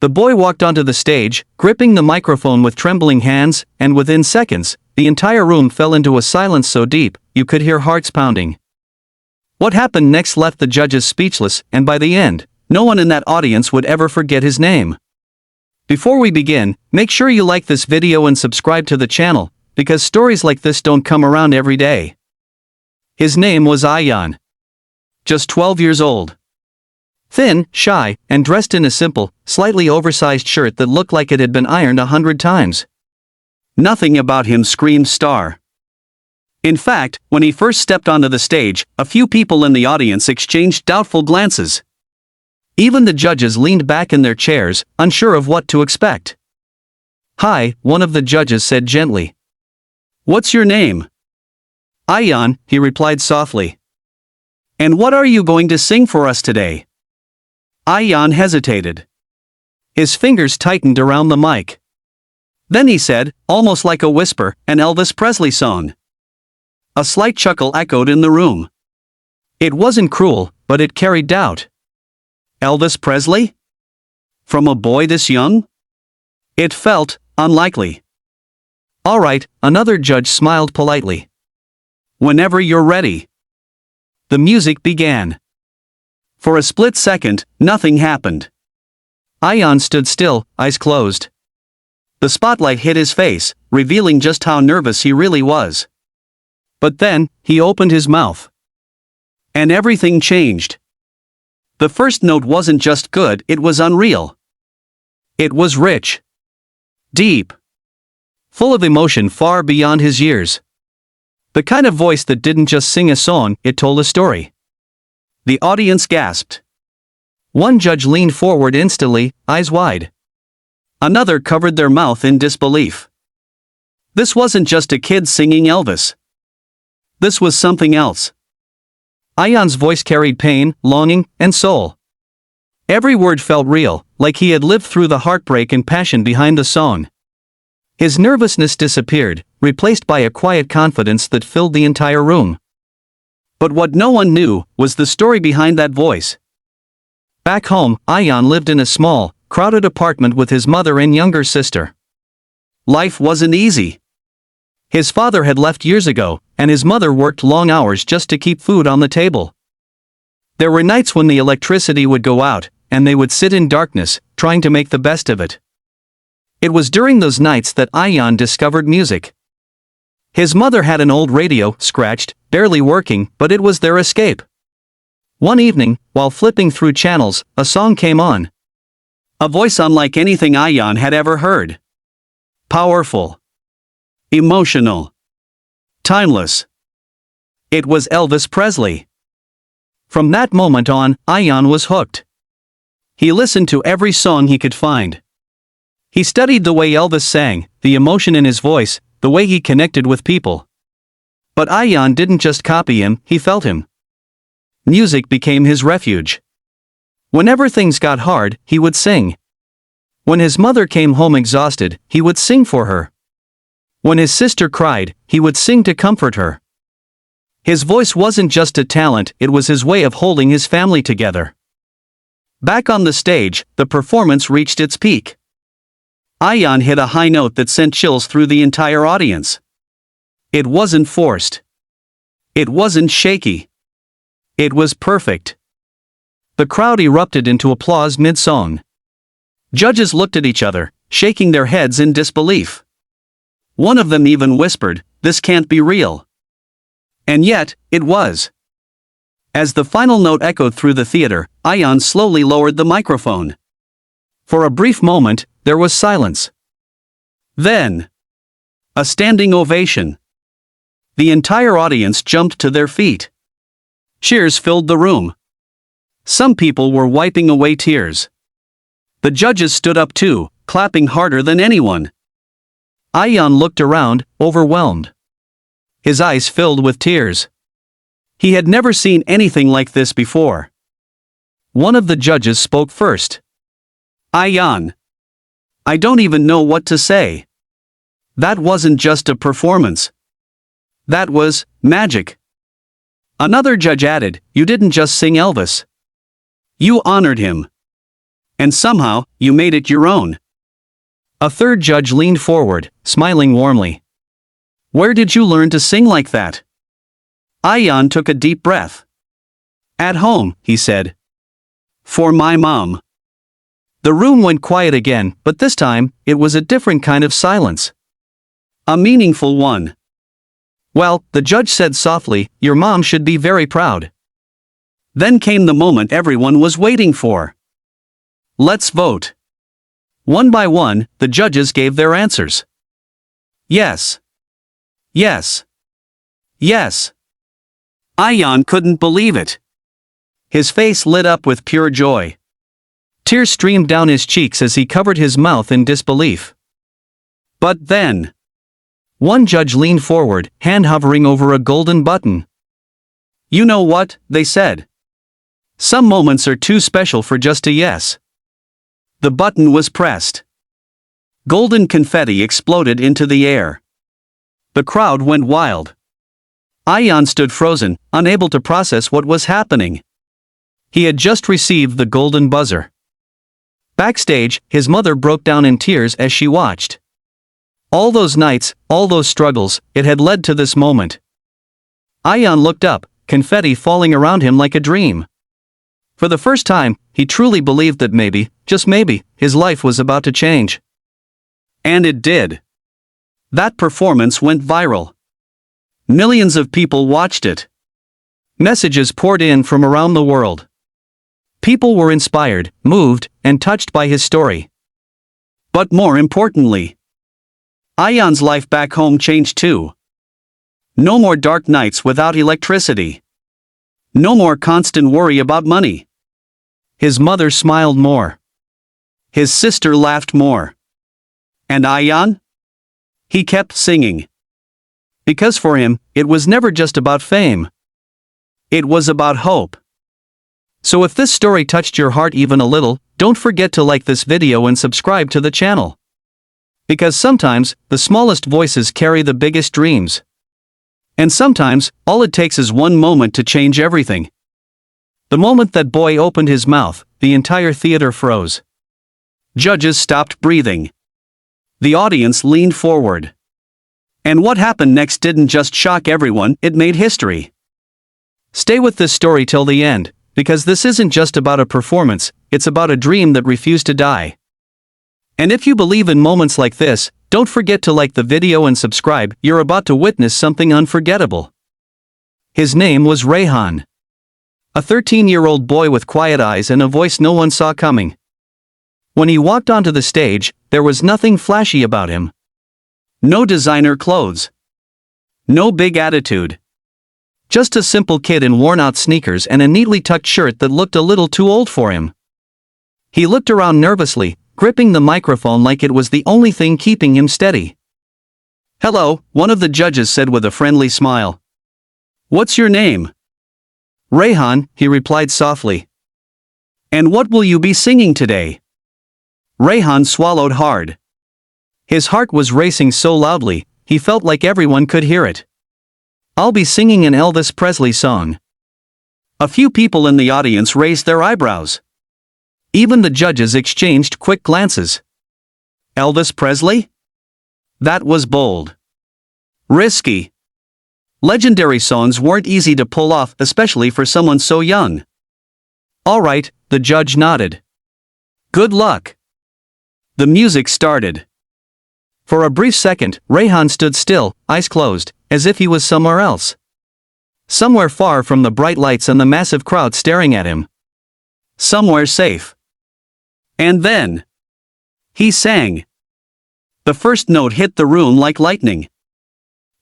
The boy walked onto the stage, gripping the microphone with trembling hands, and within seconds, the entire room fell into a silence so deep, you could hear hearts pounding. What happened next left the judges speechless, and by the end, no one in that audience would ever forget his name. Before we begin, make sure you like this video and subscribe to the channel, because stories like this don't come around every day. His name was Rehan. Just 12 years old. Thin, shy, and dressed in a simple, slightly oversized shirt that looked like it had been ironed 100 times. Nothing about him screamed star. In fact, when he first stepped onto the stage, a few people in the audience exchanged doubtful glances. Even the judges leaned back in their chairs, unsure of what to expect. "Hi," one of the judges said gently. "What's your name?" "Rehan," he replied softly. "And what are you going to sing for us today?" Rehan hesitated. His fingers tightened around the mic. Then he said, almost like a whisper, an Elvis Presley song. A slight chuckle echoed in the room. It wasn't cruel, but it carried doubt. Elvis Presley? From a boy this young? It felt unlikely. "All right," another judge smiled politely. "Whenever you're ready." The music began. For a split second, nothing happened. Rehan stood still, eyes closed. The spotlight hit his face, revealing just how nervous he really was. But then, he opened his mouth. And everything changed. The first note wasn't just good, it was unreal. It was rich. Deep. Full of emotion far beyond his years. The kind of voice that didn't just sing a song, it told a story. The audience gasped. One judge leaned forward instantly, eyes wide. Another covered their mouth in disbelief. This wasn't just a kid singing Elvis. This was something else. Rehan's voice carried pain, longing, and soul. Every word felt real, like he had lived through the heartbreak and passion behind the song. His nervousness disappeared, replaced by a quiet confidence that filled the entire room. But what no one knew was the story behind that voice. Back home, Rehan lived in a small, crowded apartment with his mother and younger sister. Life wasn't easy. His father had left years ago, and his mother worked long hours just to keep food on the table. There were nights when the electricity would go out, and they would sit in darkness, trying to make the best of it. It was during those nights that Rehan discovered music. His mother had an old radio, scratched, barely working, but it was their escape. One evening, while flipping through channels, a song came on. A voice unlike anything Rehan had ever heard. Powerful. Emotional. Timeless. It was Elvis Presley. From that moment on, Rehan was hooked. He listened to every song he could find. He studied the way Elvis sang, the emotion in his voice, the way he connected with people. But Rehan didn't just copy him, he felt him. Music became his refuge. Whenever things got hard, he would sing. When his mother came home exhausted, he would sing for her. When his sister cried, he would sing to comfort her. His voice wasn't just a talent, it was his way of holding his family together. Back on the stage, the performance reached its peak. Rehan hit a high note that sent chills through the entire audience. It wasn't forced. It wasn't shaky. It was perfect. The crowd erupted into applause mid-song. Judges looked at each other, shaking their heads in disbelief. One of them even whispered, "This can't be real." And yet, it was. As the final note echoed through the theater, Rehan slowly lowered the microphone. For a brief moment, there was silence. Then, a standing ovation. The entire audience jumped to their feet. Cheers filled the room. Some people were wiping away tears. The judges stood up too, clapping harder than anyone. Rehan looked around, overwhelmed. His eyes filled with tears. He had never seen anything like this before. One of the judges spoke first. "Rehan, I don't even know what to say. That wasn't just a performance. That was magic." Another judge added, "You didn't just sing Elvis. You honored him. And somehow, you made it your own. A third judge leaned forward, smiling warmly. Where did you learn to sing like that? Ayan took a deep breath. At home, he said. For my mom. The room went quiet again, but this time, it was a different kind of silence. A meaningful one. Well, the judge said softly, your mom should be very proud. Then came the moment everyone was waiting for. Let's vote. One by one, the judges gave their answers. Yes. Yes. Yes. Ayan couldn't believe it. His face lit up with pure joy. Tears streamed down his cheeks as he covered his mouth in disbelief. But then, one judge leaned forward, hand hovering over a golden button. You know what, they said. Some moments are too special for just a yes. The button was pressed. Golden confetti exploded into the air. The crowd went wild. Ayan stood frozen, unable to process what was happening. He had just received the golden buzzer. Backstage, his mother broke down in tears as she watched. All those nights, all those struggles, it had led to this moment. Ayan looked up, confetti falling around him like a dream. For the first time, he truly believed that maybe, just maybe, his life was about to change. And it did. That performance went viral. Millions of people watched it. Messages poured in from around the world. People were inspired, moved, and touched by his story. But more importantly, Ayan's life back home changed too. No more dark nights without electricity. No more constant worry about money. His mother smiled more. His sister laughed more. And Ayan? He kept singing. Because for him, it was never just about fame. It was about hope. So if this story touched your heart even a little, don't forget to like this video and subscribe to the channel. Because sometimes, the smallest voices carry the biggest dreams. And sometimes, all it takes is one moment to change everything. The moment that boy opened his mouth, the entire theater froze. Judges stopped breathing. The audience leaned forward. And what happened next didn't just shock everyone, it made history. Stay with this story till the end, because this isn't just about a performance, it's about a dream that refused to die. And if you believe in moments like this, don't forget to like the video and subscribe, you're about to witness something unforgettable. His name was Rehan. A 13-year-old boy with quiet eyes and a voice no one saw coming. When he walked onto the stage, there was nothing flashy about him. No designer clothes. No big attitude. Just a simple kid in worn-out sneakers and a neatly tucked shirt that looked a little too old for him. He looked around nervously, gripping the microphone like it was the only thing keeping him steady. Hello, one of the judges said with a friendly smile. What's your name? Rehan, he replied softly. And what will you be singing today? Rehan swallowed hard. His heart was racing so loudly, he felt like everyone could hear it. I'll be singing an Elvis Presley song. A few people in the audience raised their eyebrows. Even the judges exchanged quick glances. Elvis Presley? That was bold. Risky. Legendary songs weren't easy to pull off, especially for someone so young. All right, the judge nodded. Good luck. The music started. For a brief second, Rehan stood still, eyes closed, as if he was somewhere else. Somewhere far from the bright lights and the massive crowd staring at him. Somewhere safe. And then, he sang. The first note hit the room like lightning.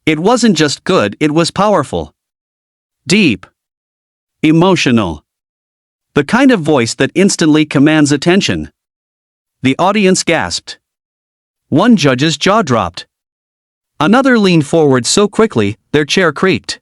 It wasn't just good, it was powerful. Deep. Emotional. The kind of voice that instantly commands attention. The audience gasped. One judge's jaw dropped. Another leaned forward so quickly, their chair creaked.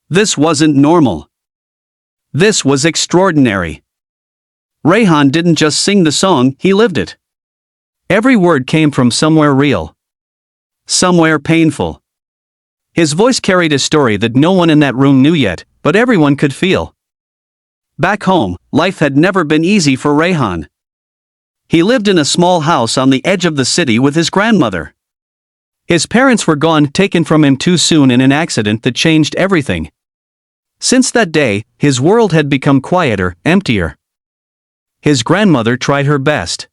This wasn't normal. This was extraordinary. Rehan didn't just sing the song, he lived it. Every word came from somewhere real. Somewhere painful. His voice carried a story that no one in that room knew yet, but everyone could feel. Back home, life had never been easy for Rehan. He lived in a small house on the edge of the city with his grandmother. His parents were gone, taken from him too soon in an accident that changed everything. Since that day, his world had become quieter, emptier. His grandmother tried her best.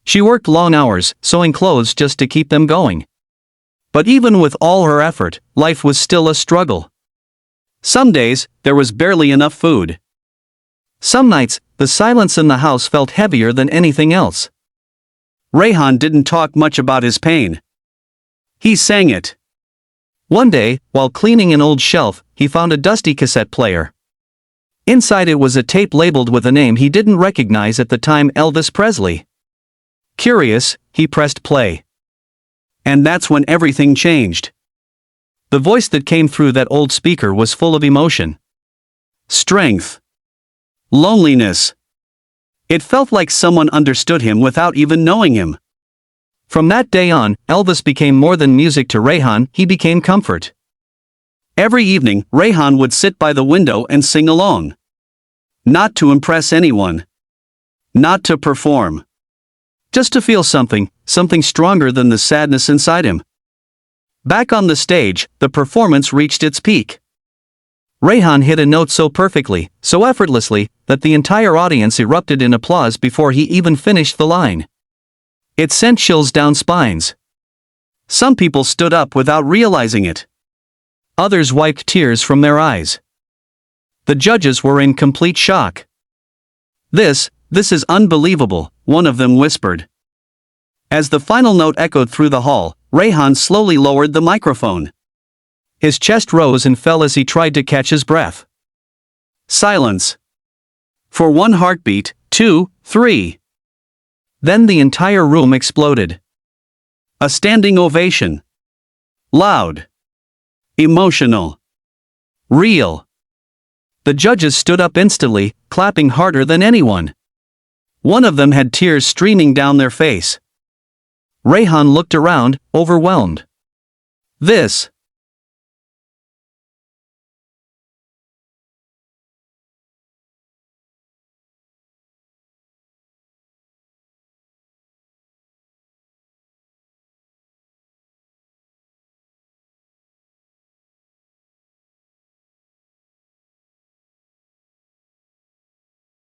She worked long hours, sewing clothes just to keep them going. But even with all her effort, life was still a struggle. Some days, there was barely enough food. Some nights, the silence in the house felt heavier than anything else. Rehan didn't talk much about his pain. He sang it. One day, while cleaning an old shelf, he found a dusty cassette player. Inside it was a tape labeled with a name he didn't recognize at the time: Elvis Presley. Curious, he pressed play. And that's when everything changed. The voice that came through that old speaker was full of emotion. Strength. Loneliness. It felt like someone understood him without even knowing him. From that day on, Elvis became more than music to Rehan, he became comfort. Every evening, Rehan would sit by the window and sing along. Not to impress anyone. Not to perform. Just to feel something stronger than the sadness inside him. Back on the stage, the performance reached its peak. Rehan hit a note so perfectly, so effortlessly, that the entire audience erupted in applause before he even finished the line. It sent chills down spines. Some people stood up without realizing it. Others wiped tears from their eyes. The judges were in complete shock. This is unbelievable," one of them whispered. As the final note echoed through the hall, Rehan slowly lowered the microphone. His chest rose and fell as he tried to catch his breath. Silence. For one heartbeat, 2, 3. Then the entire room exploded. A standing ovation. Loud. Emotional. Real. The judges stood up instantly, clapping harder than anyone. One of them had tears streaming down their face. Rehan looked around, overwhelmed. This